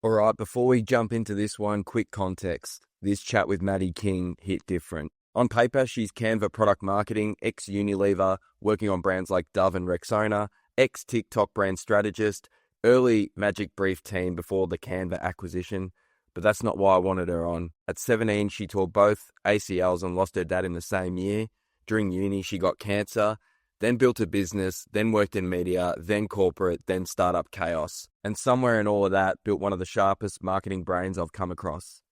All right, before we jump into this one, quick context. This chat with Maddie King hit different. On paper, she's Canva product marketing, ex-Unilever, working on brands like Dove and Rexona, ex-TikTok brand strategist, early Magic Brief team before the Canva acquisition. But that's not why I wanted her on. At 17, she tore both ACLs and lost her dad in the same year. During uni, she got cancer, then built a business, then worked in media, then corporate, then startup chaos. And somewhere in all of that, built one of the sharpest marketing brains I've come across.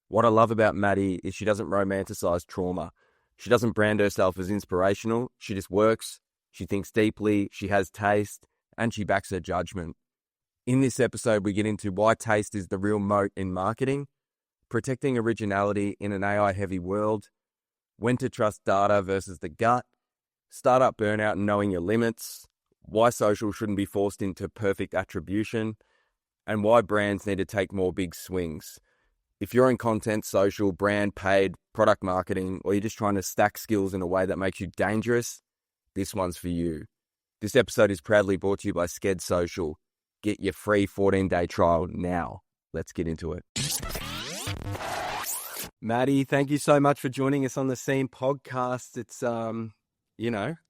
What I love about Maddie is she doesn't romanticize trauma. She doesn't brand herself as inspirational. She just works, she thinks deeply, she has taste, and she backs her judgment. In this episode, we get into why taste is the real moat in marketing, protecting originality in an AI-heavy world, when to trust data versus the gut, startup burnout and knowing your limits, why social shouldn't be forced into perfect attribution, and why brands need to take more big swings. If you're in content, social, brand, paid, product marketing, or you're just trying to stack skills in a way that makes you dangerous, this one's for you. This episode is proudly brought to you by Sked Social. Get your free 14-day trial now. Let's get into it. Maddie, thank you so much for joining us on the Scene podcast. It's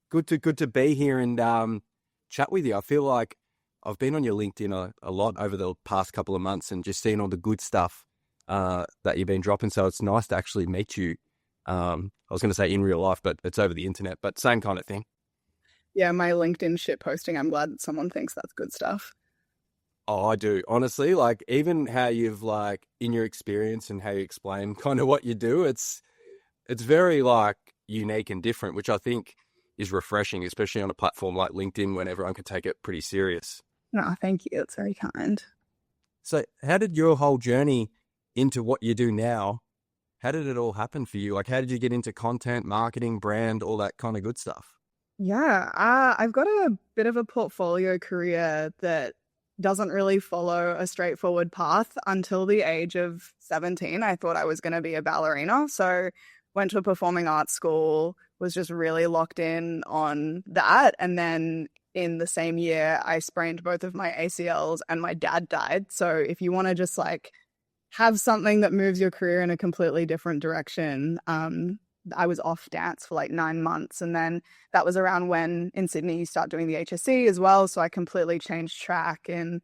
good to be here and chat with you. I feel like I've been on your LinkedIn a lot over the past couple of months and just seen all the good stuff that you've been dropping. So it's nice to actually meet you. I was going to say in real life, but it's over the internet, but same kind of thing. Yeah, my LinkedIn shit posting, I'm glad that someone thinks that's good stuff. Oh, I do. Honestly, like even how you've like in your experience and how you explain kind of what you do, it's very like unique and different, which I think is refreshing, especially on a platform like LinkedIn when everyone can take it pretty serious. No, thank you. It's very kind. So how did your whole journey into what you do now, how did it all happen for you? Like how did you get into content, marketing, brand, all that kind of good stuff? Yeah, I've got a bit of a portfolio career that doesn't really follow a straightforward path. Until the age of 17, I thought I was going to be a ballerina. So went to a performing arts school, was just really locked in on that. And then in the same year, I sprained both of my ACLs and my dad died. So if you want to just like have something that moves your career in a completely different direction, I was off dance for like 9 months. And then that was around when in Sydney you start doing the HSC as well. So I completely changed track and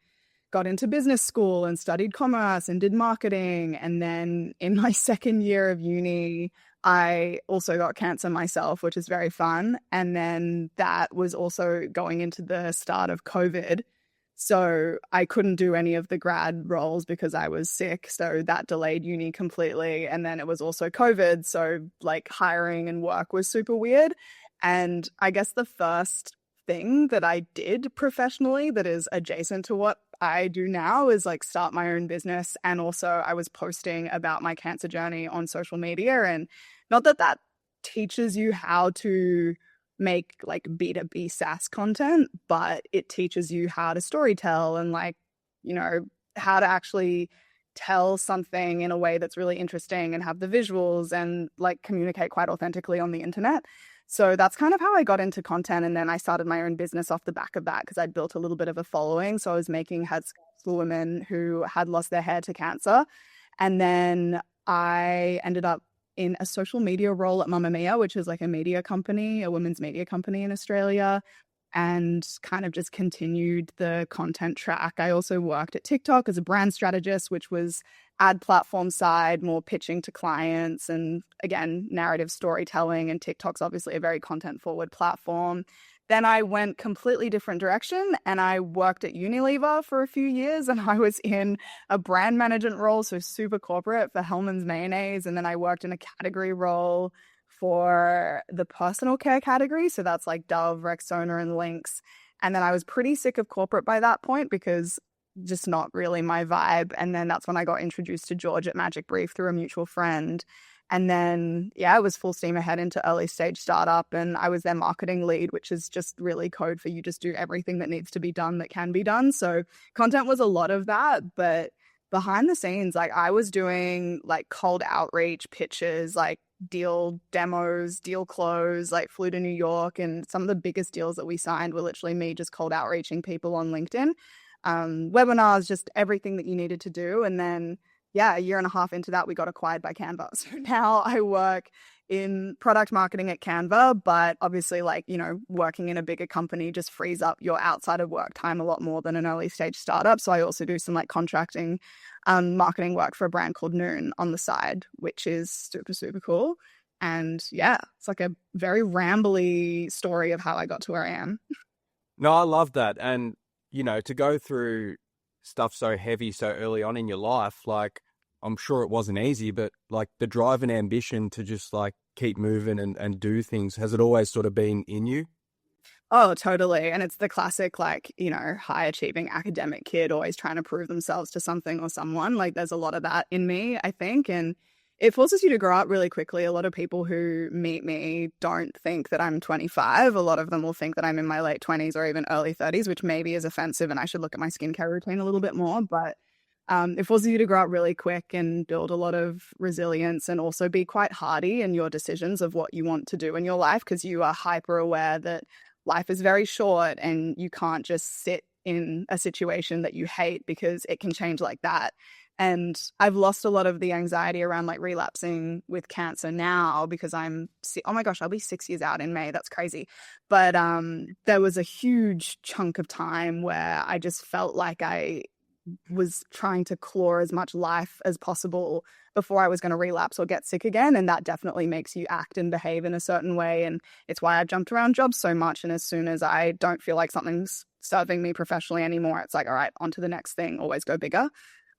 got into business school and studied commerce and did marketing. And then in my second year of uni, I also got cancer myself, which is very fun. And then that was also going into the start of COVID. So I couldn't do any of the grad roles because I was sick. So that delayed uni completely. And then it was also COVID. So like hiring and work was super weird. And I guess the first thing that I did professionally that is adjacent to what I do now is like start my own business. And also I was posting about my cancer journey on social media. And not that that teaches you how to make like B2B SaaS content, but it teaches you how to storytell and like, you know, how to actually tell something in a way that's really interesting and have the visuals and like communicate quite authentically on the internet. So that's kind of how I got into content. And then I started my own business off the back of that because I'd built a little bit of a following. So I was making headscarves for women who had lost their hair to cancer. And then I ended up in a social media role at Mamma Mia, which is like a media company, a women's media company in Australia, and kind of just continued the content track. I also worked at TikTok as a brand strategist, which was ad platform side, more pitching to clients and again, narrative storytelling. And TikTok's obviously a very content forward platform. Then I went completely different direction and I worked at Unilever for a few years and I was in a brand management role, so super corporate for Hellmann's mayonnaise. And then I worked in a category role for the personal care category. So that's like Dove, Rexona, and Lynx. And then I was pretty sick of corporate by that point because just not really my vibe. And then that's when I got introduced to George at Magic Brief through a mutual friend. And then, yeah, I was full steam ahead into early stage startup and I was their marketing lead, which is just really code for you just do everything that needs to be done that can be done. So content was a lot of that, but behind the scenes, like I was doing like cold outreach pitches, like deal demos, deal close, like flew to New York. And some of the biggest deals that we signed were literally me just cold outreaching people on LinkedIn. webinars, just everything that you needed to do. And then, yeah, a year and a half into that, we got acquired by Canva. So now I work in product marketing at Canva, but obviously, like, you know, working in a bigger company just frees up your outside of work time a lot more than an early stage startup. So I also do some like contracting marketing work for a brand called Noon on the side, which is super, super cool. And yeah, it's like a very rambly story of how I got to where I am. No, I love that. And, you know, to go through stuff so heavy so early on in your life, like, I'm sure it wasn't easy, but like the drive and ambition to just like keep moving and do things, has it always sort of been in you? Oh, totally. And it's the classic, like, you know, high achieving academic kid always trying to prove themselves to something or someone. Like, there's a lot of that in me, I think. And it forces you to grow up really quickly. A lot of people who meet me don't think that I'm 25. A lot of them will think that I'm in my late 20s or even early 30s, which maybe is offensive. And I should look at my skincare routine a little bit more. But it forces you to grow up really quick and build a lot of resilience and also be quite hardy in your decisions of what you want to do in your life, because you are hyper aware that life is very short and you can't just sit in a situation that you hate because it can change like that. And I've lost a lot of the anxiety around like relapsing with cancer now because oh my gosh, I'll be 6 years out in May. That's crazy. But there was a huge chunk of time where I just felt like I was trying to claw as much life as possible before I was going to relapse or get sick again. And that definitely makes you act and behave in a certain way. And it's why I've jumped around jobs so much. And as soon as I don't feel like something's serving me professionally anymore, it's like, all right, on to the next thing, always go bigger.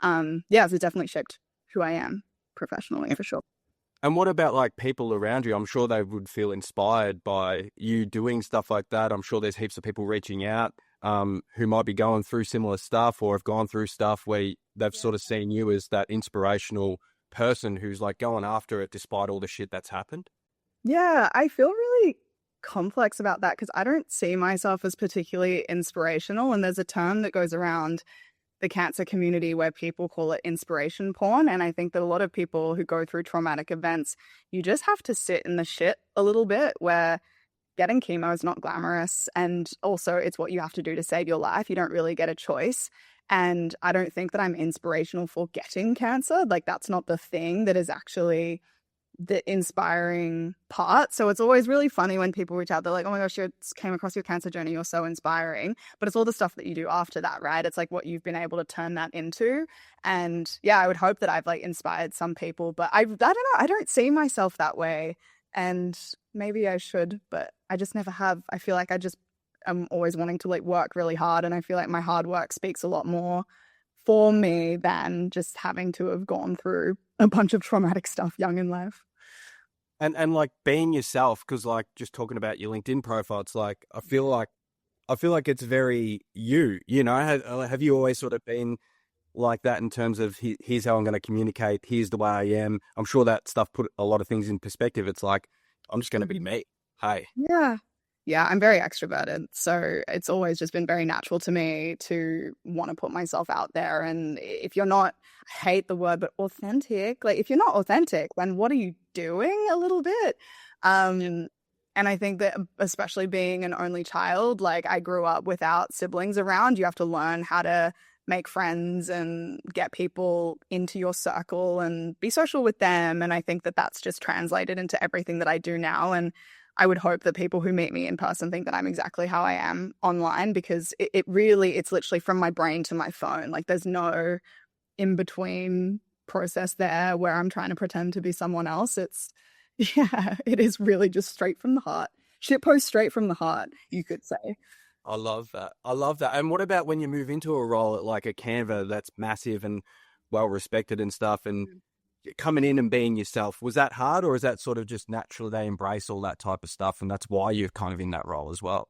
Yeah, it's definitely shaped who I am professionally for sure. And what about like people around you? I'm sure they would feel inspired by you doing stuff like that. I'm sure there's heaps of people reaching out who might be going through similar stuff or have gone through stuff where they've sort of seen you as that inspirational person who's like going after it despite all the shit that's happened. Yeah, I feel really complex about that because I don't see myself as particularly inspirational. And there's a term that goes around the cancer community where people call it inspiration porn. And I think that a lot of people who go through traumatic events, you just have to sit in the shit a little bit, where getting chemo is not glamorous. And also it's what you have to do to save your life. You don't really get a choice. And I don't think that I'm inspirational for getting cancer. Like, that's not the thing that is actually the inspiring part. So it's always really funny when people reach out. They're like, oh my gosh, you came across your cancer journey. You're so inspiring. But it's all the stuff that you do after that, right? It's like what you've been able to turn that into. And yeah, I would hope that I've like inspired some people, but I don't know. I don't see myself that way. And maybe I should, but I just never have. I feel like I'm always wanting to like work really hard. And I feel like my hard work speaks a lot more for me than just having to have gone through a bunch of traumatic stuff young in life. And like being yourself, because like just talking about your LinkedIn profile, it's like I feel like it's very you. You know, have you always sort of been like that in terms of here's how I'm going to communicate, here's the way I am? I'm sure that stuff put a lot of things in perspective. It's like I'm just going to be me. Hey. Yeah. Yeah, I'm very extroverted. So it's always just been very natural to me to want to put myself out there. And if you're not, I hate the word, but authentic, like if you're not authentic, then what are you doing a little bit? And I think that especially being an only child, like I grew up without siblings around, you have to learn how to make friends and get people into your circle and be social with them. And I think that that's just translated into everything that I do now. And I would hope that people who meet me in person think that I'm exactly how I am online, because it's literally from my brain to my phone. Like there's no in between process there where I'm trying to pretend to be someone else. It is really just straight from the heart. Shitpost straight from the heart, you could say. I love that. I love that. And what about when you move into a role at like a Canva that's massive and well respected and stuff, and coming in and being yourself? Was that hard, or is that sort of just naturally they embrace all that type of stuff and that's why you're kind of in that role as well?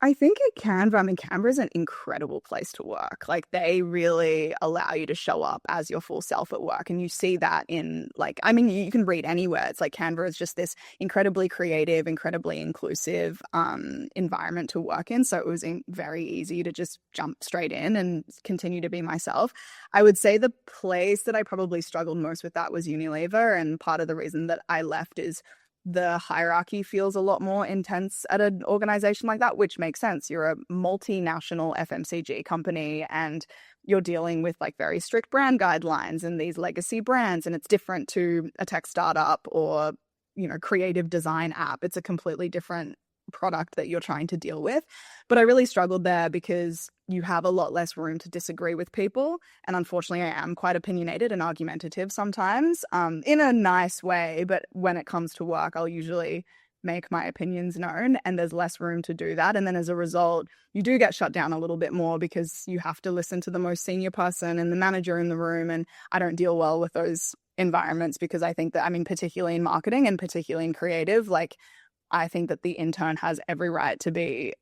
I think at Canva, I mean, Canva is an incredible place to work. Like they really allow you to show up as your full self at work. And you see that in like, I mean, you can read anywhere. It's like Canva is just this incredibly creative, incredibly inclusive environment to work in. So it was very easy to just jump straight in and continue to be myself. I would say the place that I probably struggled most with that was Unilever. And part of the reason that I left is the hierarchy feels a lot more intense at an organization like that, which makes sense. You're a multinational FMCG company and you're dealing with like very strict brand guidelines and these legacy brands, and it's different to a tech startup or, creative design app. It's a completely different product that you're trying to deal with. But I really struggled there because you have a lot less room to disagree with people. And unfortunately, I am quite opinionated and argumentative sometimes, in a nice way. But when it comes to work, I'll usually make my opinions known, and there's less room to do that. And then as a result, you do get shut down a little bit more because you have to listen to the most senior person and the manager in the room. And I don't deal well with those environments because I think that, particularly in marketing and particularly in creative, like, I think that the intern has every right to be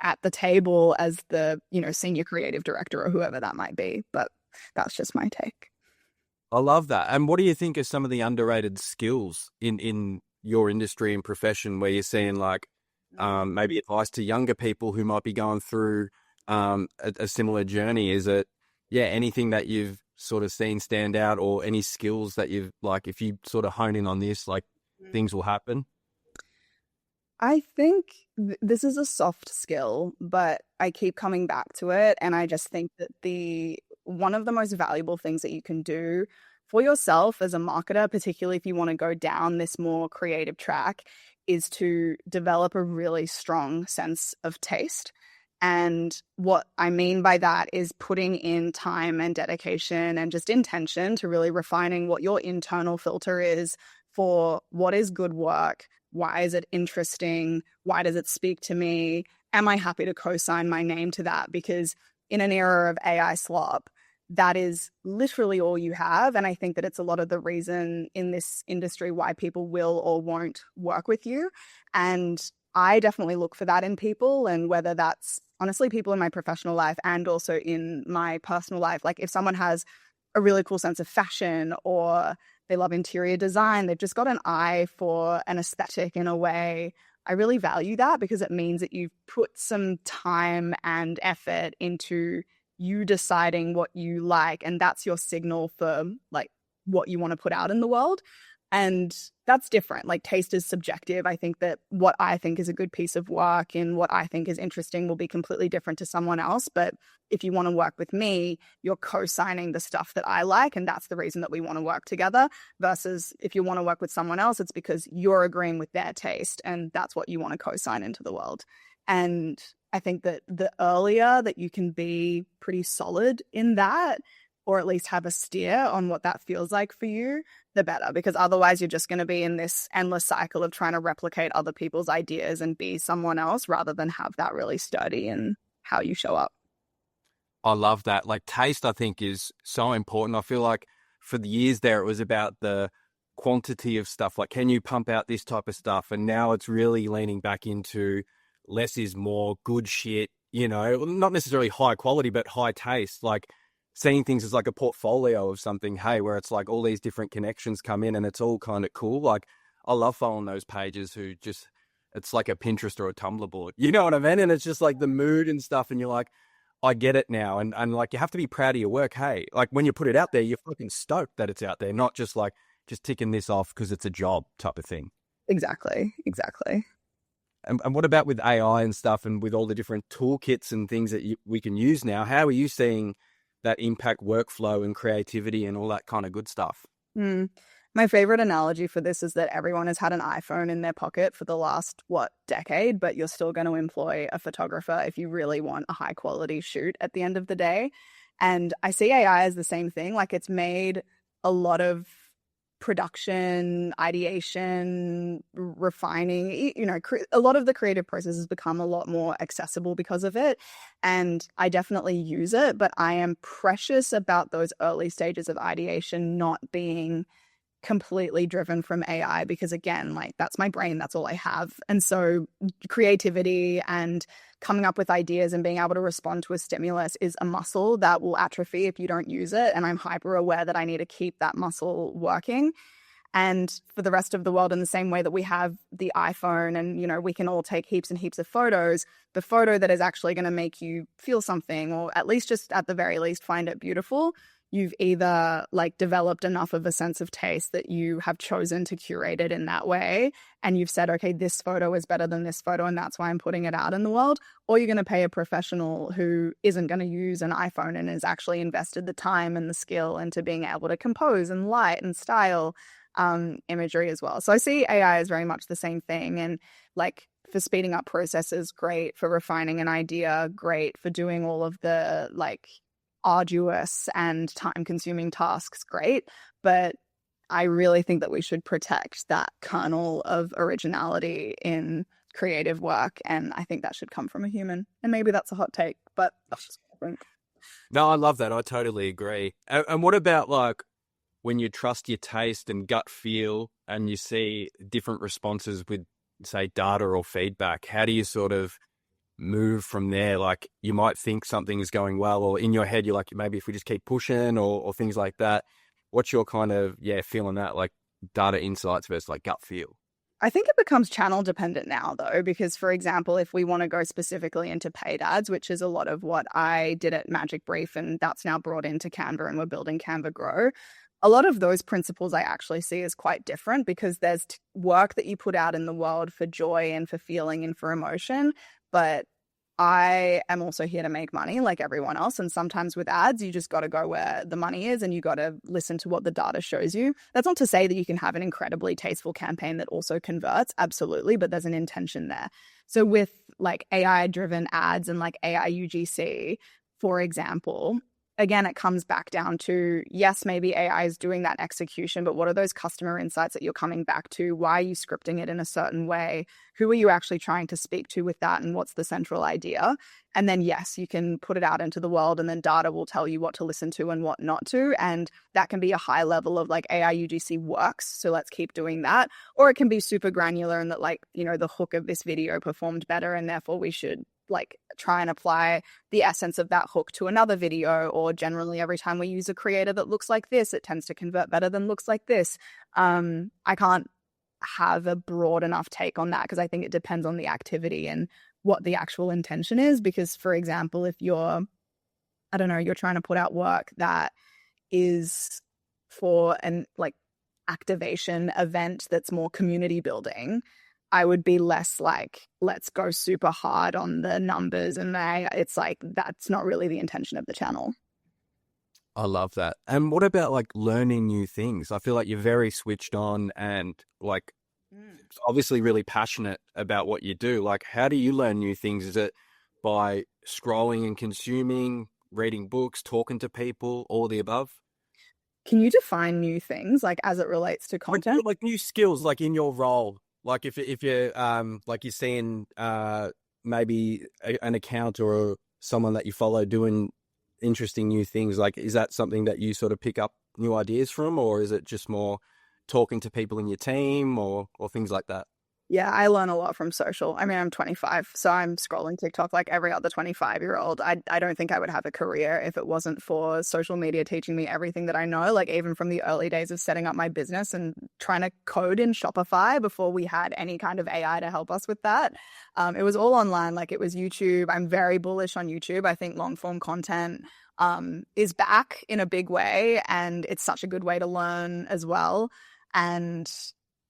at the table as the, senior creative director or whoever that might be. But that's just my take. I love that. And what do you think are some of the underrated skills in your industry and profession where you're seeing like maybe advice to younger people who might be going through a similar journey? Is it, anything that you've sort of seen stand out, or any skills that you've like, if you sort of hone in on this, like things will happen? I think this is a soft skill, but I keep coming back to it. And I just think that one of the most valuable things that you can do for yourself as a marketer, particularly if you want to go down this more creative track, is to develop a really strong sense of taste. And what I mean by that is putting in time and dedication and just intention to really refining what your internal filter is for what is good work. Why is it interesting? Why does it speak to me? Am I happy to co-sign my name to that? Because in an era of AI slop, that is literally all you have. And I think that it's a lot of the reason in this industry why people will or won't work with you. And I definitely look for that in people, and whether that's honestly people in my professional life and also in my personal life. Like if someone has a really cool sense of fashion or they love interior design, they've just got an eye for an aesthetic in a way. I really value that because it means that you've put some time and effort into you deciding what you like, and that's your signal for like what you want to put out in the world. And that's different. Like taste is subjective. I think that what I think is a good piece of work and what I think is interesting will be completely different to someone else. But if you want to work with me, you're co-signing the stuff that I like. And that's the reason that we want to work together, versus if you want to work with someone else, it's because you're agreeing with their taste and that's what you want to co-sign into the world. And I think that the earlier that you can be pretty solid in that, or at least have a steer on what that feels like for you, the better. Because otherwise you're just going to be in this endless cycle of trying to replicate other people's ideas and be someone else rather than have that really sturdy in how you show up. I love that. Like taste, I think, is so important. I feel like for the years there, it was about the quantity of stuff. Like, can you pump out this type of stuff? And now it's really leaning back into less is more, good shit, not necessarily high quality, but high taste. Like, seeing things as like a portfolio of something, hey, where it's like all these different connections come in and it's all kind of cool. Like I love following those pages who just, it's like a Pinterest or a Tumblr board. You know what I mean? And it's just like the mood and stuff. And you're like, I get it now. And like, you have to be proud of your work. Hey, like when you put it out there, you're fucking stoked that it's out there, not just like just ticking this off because it's a job type of thing. Exactly. And what about with AI and stuff and with all the different toolkits and things that we can use now? How are you seeing that impact workflow and creativity and all that kind of good stuff? My favorite analogy for this is that everyone has had an iPhone in their pocket for the last, decade, but you're still going to employ a photographer if you really want a high quality shoot at the end of the day. And I see AI as the same thing. Like it's made a lot of production, ideation, refining, a lot of the creative process has become a lot more accessible because of it. And I definitely use it, but I am precious about those early stages of ideation not being completely driven from AI, because again, like that's my brain, that's all I have. And so creativity and coming up with ideas and being able to respond to a stimulus is a muscle that will atrophy if you don't use it. And I'm hyper aware that I need to keep that muscle working. And for the rest of the world, in the same way that we have the iPhone and, we can all take heaps and heaps of photos, the photo that is actually going to make you feel something, or at least just at the very least find it beautiful, you've either like developed enough of a sense of taste that you have chosen to curate it in that way. And you've said, okay, this photo is better than this photo, and that's why I'm putting it out in the world. Or you're going to pay a professional who isn't going to use an iPhone and has actually invested the time and the skill into being able to compose and light and style imagery as well. So I see AI as very much the same thing. And like for speeding up processes, great. For refining an idea, great. For doing all of the like arduous and time-consuming tasks, great. But I really think that we should protect that kernel of originality in creative work, and I think that should come from a human. And maybe that's a hot take, but that's just what I think. No, I love that. I totally agree. And what about like when you trust your taste and gut feel and you see different responses with, say, data or feedback? How do you sort of move from there? Like you might think something is going well, or in your head you're like, maybe if we just keep pushing or things like that. What's your kind of feeling that, like data insights versus like gut feel? I think it becomes channel dependent now though, because for example, if we want to go specifically into paid ads, which is a lot of what I did at Magic Brief, and that's now brought into Canva and we're building Canva Grow, a lot of those principles I actually see as quite different, because there's work that you put out in the world for joy and for feeling and for emotion, but I am also here to make money like everyone else. And sometimes with ads, you just got to go where the money is and you got to listen to what the data shows you. That's not to say that you can have an incredibly tasteful campaign that also converts. Absolutely. But there's an intention there. So with like AI driven ads and like AI UGC, for example, again, it comes back down to, yes, maybe AI is doing that execution, but what are those customer insights that you're coming back to? Why are you scripting it in a certain way? Who are you actually trying to speak to with that? And what's the central idea? And then, yes, you can put it out into the world and then data will tell you what to listen to and what not to. And that can be a high level of like AI UGC works. So let's keep doing that. Or it can be super granular and that like, you know, the hook of this video performed better and therefore we should like try and apply the essence of that hook to another video. Or generally every time we use a creator that looks like this, it tends to convert better than looks like this. I can't have a broad enough take on that because I think it depends on the activity and what the actual intention is. Because for example, if you're, I don't know, you're trying to put out work that is for an like activation event that's more community building, I would be less like, let's go super hard on the numbers. And it's like, that's not really the intention of the channel. I love that. And what about like learning new things? I feel like you're very switched on and like obviously really passionate about what you do. Like, how do you learn new things? Is it by scrolling and consuming, reading books, talking to people, all the above? Can you define new things like as it relates to content? Like new skills, like in your role. Like if you're like you're seeing maybe an account or someone that you follow doing interesting new things, like is that something that you sort of pick up new ideas from, or is it just more talking to people in your team or things like that? Yeah, I learn a lot from social. I mean, I'm 25, so I'm scrolling TikTok like every other 25-year-old. I don't think I would have a career if it wasn't for social media teaching me everything that I know, like even from the early days of setting up my business and trying to code in Shopify before we had any kind of AI to help us with that. It was all online, like it was YouTube. I'm very bullish on YouTube. I think long form content is back in a big way, and it's such a good way to learn as well. And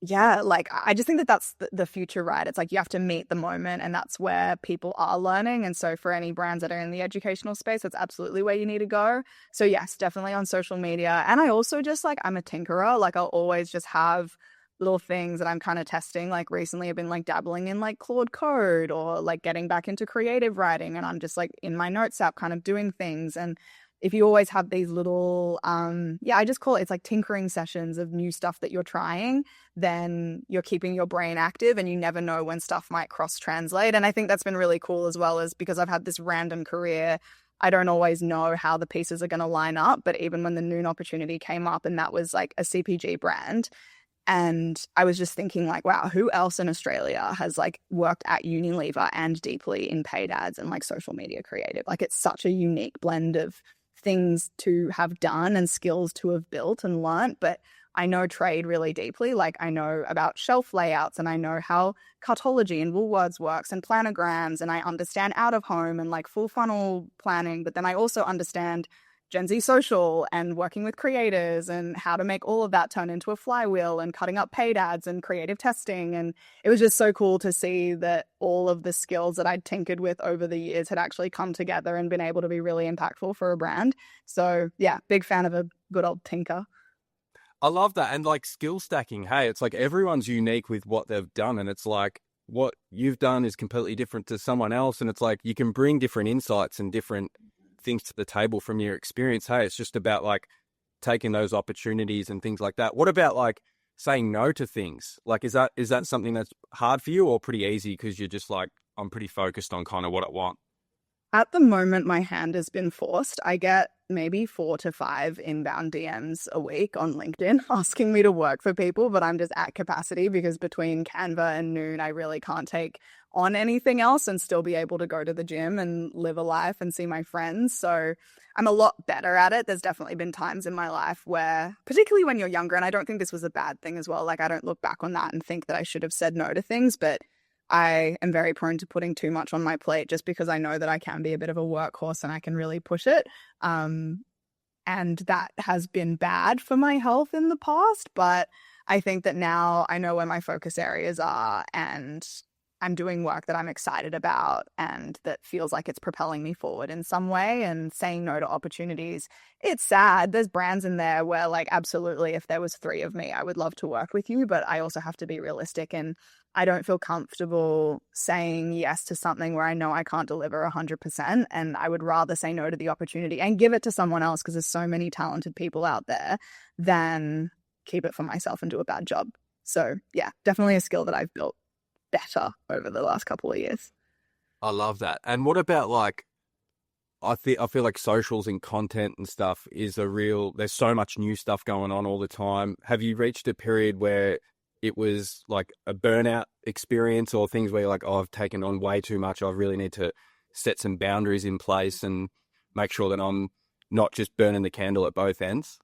yeah, like I just think that that's the future, right? It's like you have to meet the moment, and that's where people are learning. And so for any brands that are in the educational space, that's absolutely where you need to go. So yes, definitely on social media. And I also just like, I'm a tinkerer. Like I'll always just have little things that I'm kind of testing. Like recently I've been like dabbling in like Claude Code or like getting back into creative writing, and I'm just like in my notes app kind of doing things. And if you always have these little, I just call it, it's like tinkering sessions of new stuff that you're trying, then you're keeping your brain active and you never know when stuff might cross-translate. And I think that's been really cool as well, as because I've had this random career, I don't always know how the pieces are going to line up. But even when the Noon opportunity came up and that was like a CPG brand, and I was just thinking like, wow, who else in Australia has like worked at Unilever and deeply in paid ads and like social media creative? Like it's such a unique blend of things to have done and skills to have built and learnt. But I know trade really deeply. Like I know about shelf layouts and I know how Cartology and Woolworths works and planograms, and I understand out of home and like full funnel planning. But then I also understand Gen Z social and working with creators and how to make all of that turn into a flywheel and cutting up paid ads and creative testing. And it was just so cool to see that all of the skills that I'd tinkered with over the years had actually come together and been able to be really impactful for a brand. So yeah, big fan of a good old tinker. I love that. And like skill stacking, hey, it's like everyone's unique with what they've done. And it's like what you've done is completely different to someone else. And it's like you can bring different insights and different things to the table from your experience. Hey, it's just about like taking those opportunities and things like that. What about like saying no to things? Like, is that something that's hard for you or pretty easy because you're just like, I'm pretty focused on kind of what I want? At the moment, my hand has been forced. I get maybe 4 to 5 inbound DMs a week on LinkedIn asking me to work for people, but I'm just at capacity because between Canva and Noon, I really can't take on anything else and still be able to go to the gym and live a life and see my friends. So I'm a lot better at it. There's definitely been times in my life where, particularly when you're younger, and I don't think this was a bad thing as well. Like, I don't look back on that and think that I should have said no to things, but I am very prone to putting too much on my plate just because I know that I can be a bit of a workhorse and I can really push it. And that has been bad for my health in the past. But I think that now I know where my focus areas are and I'm doing work that I'm excited about and that feels like it's propelling me forward in some way, and saying no to opportunities. It's sad. There's brands in there where, like, absolutely, if there was 3 of me, I would love to work with you, but I also have to be realistic, and I don't feel comfortable saying yes to something where I know I can't deliver 100%, and I would rather say no to the opportunity and give it to someone else because there's so many talented people out there than keep it for myself and do a bad job. So yeah, definitely a skill that I've built better over the last couple of years. I love that. And what about like, I feel like socials and content and stuff is there's so much new stuff going on all the time. Have you reached a period where it was like a burnout experience or things where you're like, oh, I've taken on way too much. I really need to set some boundaries in place and make sure that I'm not just burning the candle at both ends?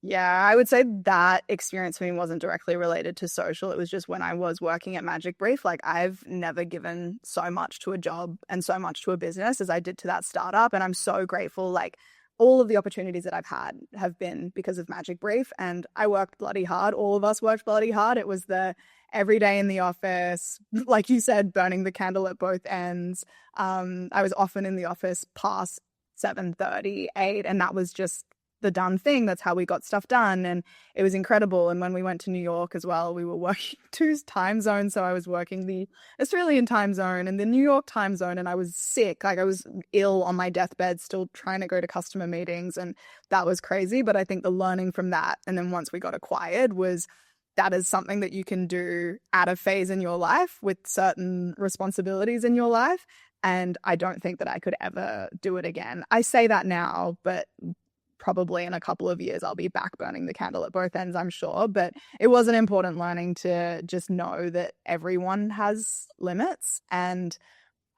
Yeah, I would say that experience for me wasn't directly related to social. It was just when I was working at Magic Brief. Like, I've never given so much to a job and so much to a business as I did to that startup. And I'm so grateful. Like, all of the opportunities that I've had have been because of Magic Brief. And I worked bloody hard. All of us worked bloody hard. It was the every day in the office, like you said, burning the candle at both ends. I was often in the office past 7:30, 8, and that was just the done thing. That's how we got stuff done. And it was incredible. And when we went to New York as well, we were working 2 time zones. So I was working the Australian time zone and the New York time zone. And I was sick. Like, I was ill on my deathbed, still trying to go to customer meetings. And that was crazy. But I think the learning from that, and then once we got acquired, was that is something that you can do at a phase in your life with certain responsibilities in your life. And I don't think that I could ever do it again. I say that now, but probably in a couple of years, I'll be back burning the candle at both ends, I'm sure. But it was an important learning to just know that everyone has limits. And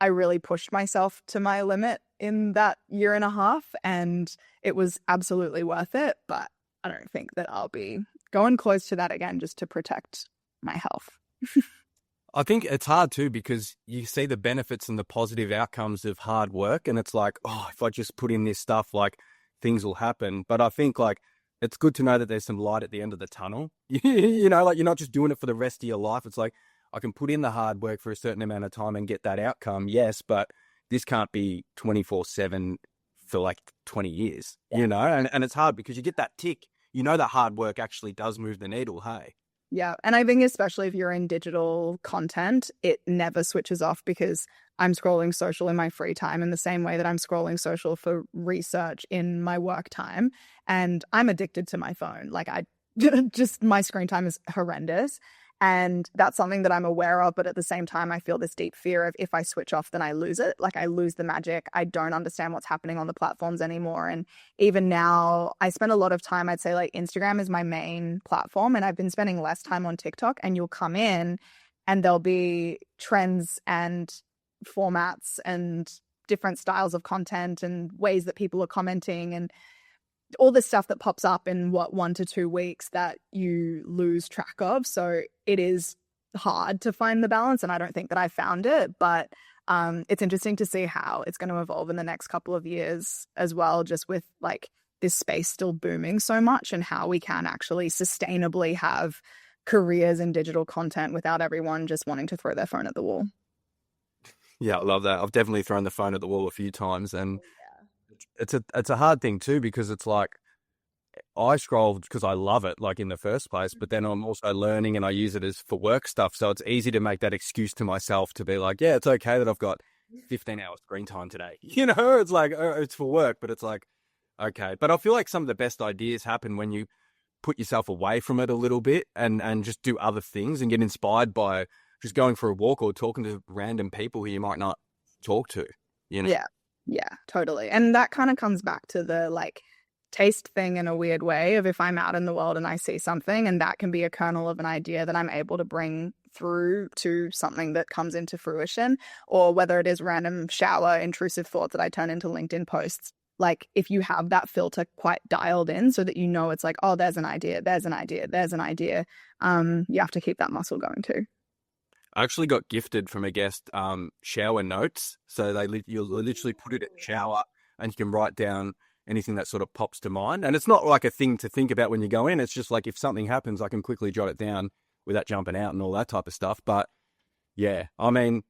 I really pushed myself to my limit in that year and a half. And it was absolutely worth it. But I don't think that I'll be going close to that again just to protect my health. I think it's hard too because you see the benefits and the positive outcomes of hard work. And it's like, oh, if I just put in this stuff, like, things will happen. But I think like it's good to know that there's some light at the end of the tunnel. You know, like, you're not just doing it for the rest of your life. It's like, I can put in the hard work for a certain amount of time and get that outcome. Yes, but this can't be 24/7 for like 20 years, you know? And it's hard because you get that tick, you know, that hard work actually does move the needle. Hey. Yeah. And I think especially if you're in digital content, it never switches off because I'm scrolling social in my free time in the same way that I'm scrolling social for research in my work time. And I'm addicted to my phone. Like, my screen time is horrendous. And that's something that I'm aware of. But at the same time, I feel this deep fear of if I switch off, then I lose it. Like, I lose the magic. I don't understand what's happening on the platforms anymore. And even now, I spend a lot of time, I'd say like Instagram is my main platform. And I've been spending less time on TikTok. And you'll come in and there'll be trends and formats and different styles of content and ways that people are commenting and all this stuff that pops up in 1 to 2 weeks that you lose track of. So it is hard to find the balance, and I don't think that I found it, but It's interesting to see how it's going to evolve in the next couple of years as well, just with like this space still booming so much and how we can actually sustainably have careers in digital content without everyone just wanting to throw their phone at the wall. Yeah, I love that. I've definitely thrown the phone at the wall a few times, and it's a hard thing too, because it's like I scrolled because I love it, like in the first place, but then I'm also learning and I use it as for work stuff. So it's easy to make that excuse to myself to be like, yeah, it's okay that I've got 15 hours screen time today. It's like, it's for work, but it's like, okay. But I feel like some of the best ideas happen when you put yourself away from it a little bit and just do other things and get inspired by just going for a walk or talking to random people who you might not talk to, Yeah. Yeah, totally. And that kind of comes back to the like taste thing in a weird way of if I'm out in the world and I see something and that can be a kernel of an idea that I'm able to bring through to something that comes into fruition, or whether it is random shower intrusive thoughts that I turn into LinkedIn posts. Like if you have that filter quite dialed in so that you know it's like, oh, there's an idea, there's an idea, there's an idea. You have to keep that muscle going too. I actually got gifted from a guest shower notes. So you'll literally put it in the shower and you can write down anything that sort of pops to mind. And it's not like a thing to think about when you go in. It's just like if something happens, I can quickly jot it down without jumping out and all that type of stuff. But yeah, I mean,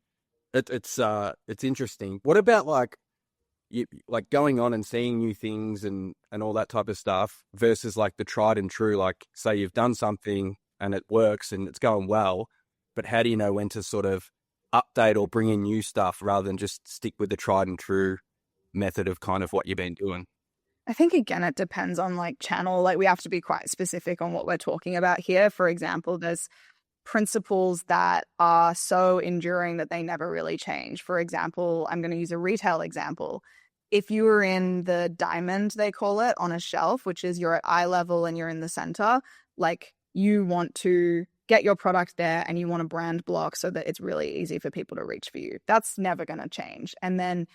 it's interesting. What about like like going on and seeing new things and all that type of stuff versus like the tried and true? Like say you've done something and it works and it's going well, but how do you know when to sort of update or bring in new stuff rather than just stick with the tried and true method of kind of what you've been doing? I think, again, it depends on like channel. Like we have to be quite specific on what we're talking about here. For example, there's principles that are so enduring that they never really change. For example, I'm going to use a retail example. If you were in the diamond, they call it, on a shelf, which is you're at eye level and you're in the center, like you want to get your product there and you want a brand block so that it's really easy for people to reach for you. That's never going to change. And then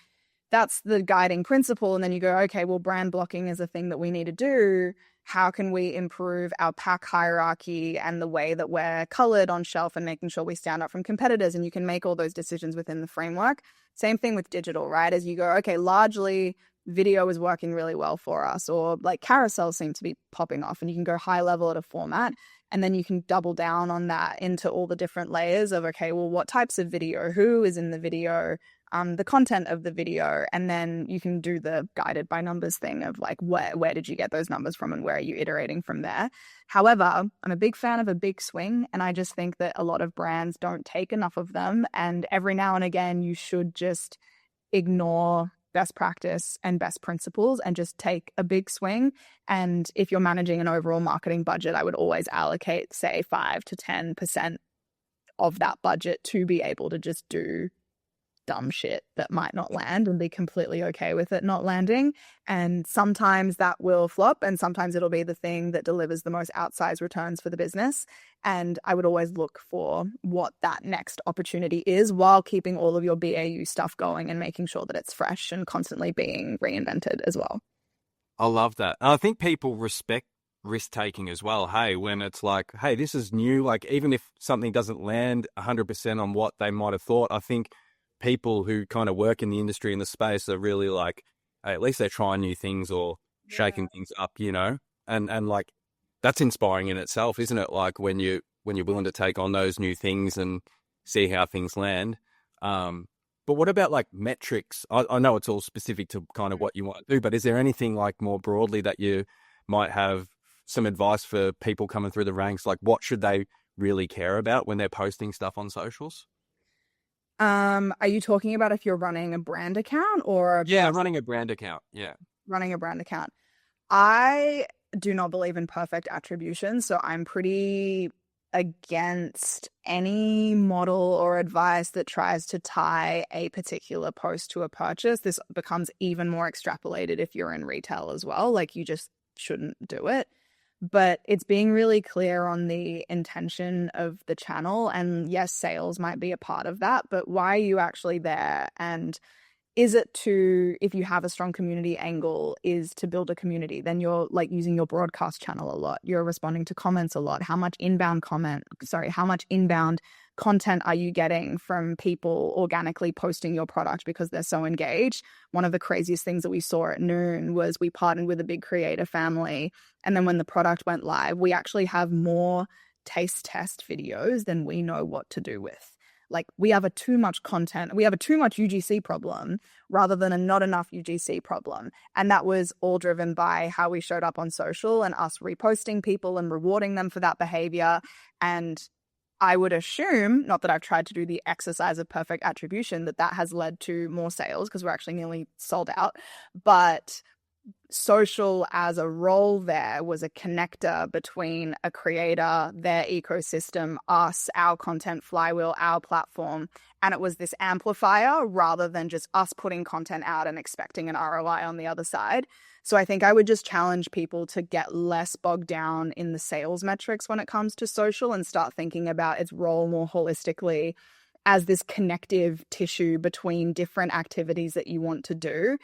that's the guiding principle. And then you go, okay, well, brand blocking is a thing that we need to do. How can we improve our pack hierarchy and the way that we're colored on shelf and making sure we stand out from competitors? And you can make all those decisions within the framework. Same thing with digital, right? As you go, okay, largely video is working really well for us, or like carousels seem to be popping off, and you can go high level at a format. And then you can double down on that into all the different layers of, okay, well, what types of video, who is in the video, the content of the video, and then you can do the guided by numbers thing of like, where did you get those numbers from and where are you iterating from there? However, I'm a big fan of a big swing, and I just think that a lot of brands don't take enough of them. And every now and again, you should just ignore best practice and best principles and just take a big swing. And if you're managing an overall marketing budget, I would always allocate, say, 5 to 10% of that budget to be able to just do dumb shit that might not land and be completely okay with it not landing. And sometimes that will flop, and sometimes it'll be the thing that delivers the most outsized returns for the business. And I would always look for what that next opportunity is while keeping all of your BAU stuff going and making sure that it's fresh and constantly being reinvented as well. I love that. I think people respect risk taking as well. Hey, when it's like, hey, this is new, like even if something doesn't land 100% on what they might have thought, I think people who kind of work in the industry in the space are really like, hey, at least they're trying new things or shaking things up, and like that's inspiring in itself, isn't it? Like when you're willing to take on those new things and see how things land. But what about like metrics? I know it's all specific to kind of what you want to do, but is there anything like more broadly that you might have some advice for people coming through the ranks? Like what should they really care about when they're posting stuff on socials? Are you talking about if you're running a brand account or running a brand account? Yeah. Running a brand account. I do not believe in perfect attribution, so I'm pretty against any model or advice that tries to tie a particular post to a purchase. This becomes even more extrapolated if you're in retail as well. Like you just shouldn't do it. But it's being really clear on the intention of the channel. And yes, sales might be a part of that, but why are you actually there? And is it to, if you have a strong community angle, is to build a community, then you're like using your broadcast channel a lot, you're responding to comments a lot. How much inbound content are you getting from people organically posting your product because they're so engaged? One of the craziest things that we saw at Noon was we partnered with a big creator family, and then when the product went live, we actually have more taste test videos than we know what to do with. Like, we have a too much content, we have a too much UGC problem rather than a not enough UGC problem. And that was all driven by how we showed up on social and us reposting people and rewarding them for that behavior. And I would assume, not that I've tried to do the exercise of perfect attribution, that has led to more sales because we're actually nearly sold out. But social as a role there was a connector between a creator, their ecosystem, us, our content flywheel, our platform. And it was this amplifier rather than just us putting content out and expecting an ROI on the other side. So I think I would just challenge people to get less bogged down in the sales metrics when it comes to social and start thinking about its role more holistically as this connective tissue between different activities that you want to do.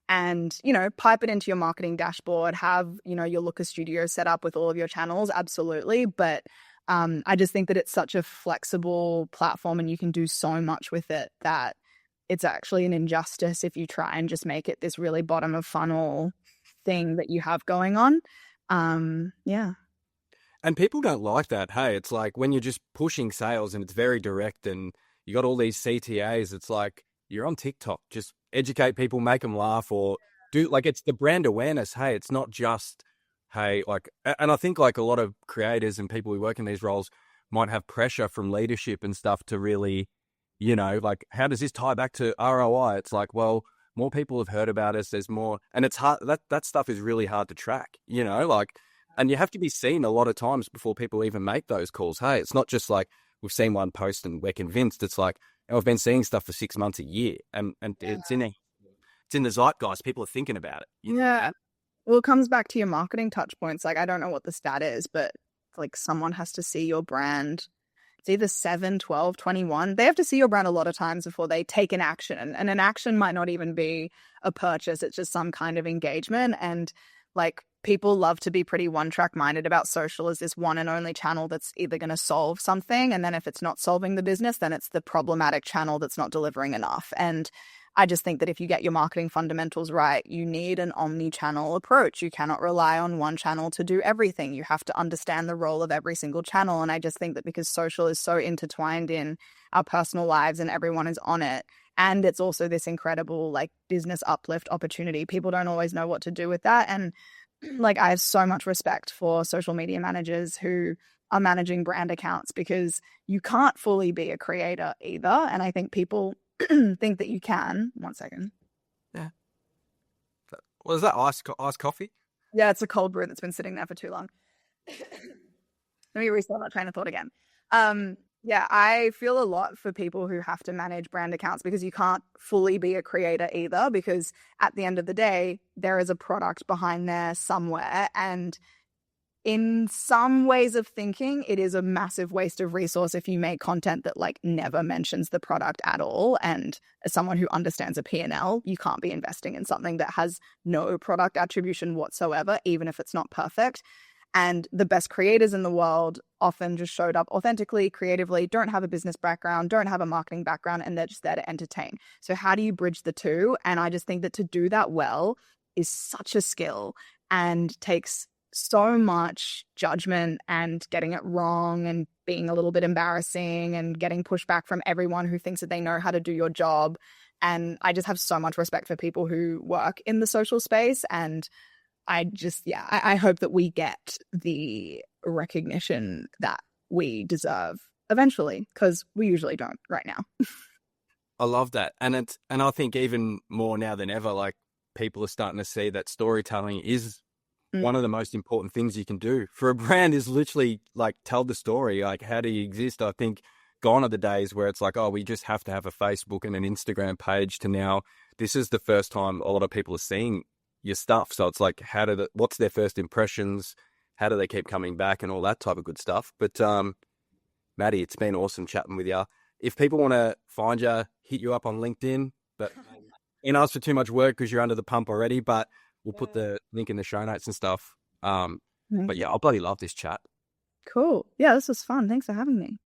And, pipe it into your marketing dashboard, have, your Looker Studio set up with all of your channels. Absolutely. But I just think that it's such a flexible platform and you can do so much with it that it's actually an injustice if you try and just make it this really bottom of funnel thing that you have going on. Yeah. And people don't like that. Hey, it's like when you're just pushing sales and it's very direct and you got all these CTAs, it's like you're on TikTok. Just educate people, make them laugh, or do like, it's the brand awareness. Hey, it's not just, hey, like, and I think like a lot of creators and people who work in these roles might have pressure from leadership and stuff to really, like, how does this tie back to ROI? It's like, well, more people have heard about us. There's more, and it's hard. That stuff is really hard to track, like, and you have to be seen a lot of times before people even make those calls. Hey, it's not just like we've seen one post and we're convinced. It's like, I've been seeing stuff for 6 months, a year, and yeah. It's in the zeitgeist. People are thinking about it. Yeah. Well, it comes back to your marketing touch points. Like, I don't know what the stat is, but like someone has to see your brand. It's either 7, 12, 21. They have to see your brand a lot of times before they take an action. And an action might not even be a purchase. It's just some kind of engagement. And like, people love to be pretty one-track minded about social as this one and only channel that's either going to solve something. And then if it's not solving the business, then it's the problematic channel that's not delivering enough. And I just think that if you get your marketing fundamentals right, you need an omni-channel approach. You cannot rely on one channel to do everything. You have to understand the role of every single channel. And I just think that because social is so intertwined in our personal lives and everyone is on it, and it's also this incredible like business uplift opportunity, people don't always know what to do with that. And like, I have so much respect for social media managers who are managing brand accounts because you can't fully be a creator either. And I think people think that you can. 1 second. Yeah. Was that iced coffee? Yeah, it's a cold brew that's been sitting there for too long. Let me restart that train of thought again. Yeah, I feel a lot for people who have to manage brand accounts because you can't fully be a creator either, because at the end of the day, there is a product behind there somewhere. And in some ways of thinking, it is a massive waste of resource if you make content that like never mentions the product at all. And as someone who understands a P&L, you can't be investing in something that has no product attribution whatsoever, even if it's not perfect. And the best creators in the world often just showed up authentically, creatively, don't have a business background, don't have a marketing background, and they're just there to entertain. So how do you bridge the two? And I just think that to do that well is such a skill and takes so much judgment and getting it wrong and being a little bit embarrassing and getting pushback from everyone who thinks that they know how to do your job. And I just have so much respect for people who work in the social space. And I hope that we get the recognition that we deserve eventually, because we usually don't right now. I love that. And I think even more now than ever, like, people are starting to see that storytelling is one of the most important things you can do for a brand, is literally like tell the story. Like, how do you exist? I think gone are the days where it's like, oh, we just have to have a Facebook and an Instagram page, to now this is the first time a lot of people are seeing your stuff. So it's like, what's their first impressions? How do they keep coming back and all that type of good stuff? But Maddie, it's been awesome chatting with you. If people want to find you, hit you up on LinkedIn. But and ask for too much work because you're under the pump already, but we'll put the link in the show notes and stuff. But yeah, I'll bloody love this chat. Cool. Yeah, this was fun. Thanks for having me.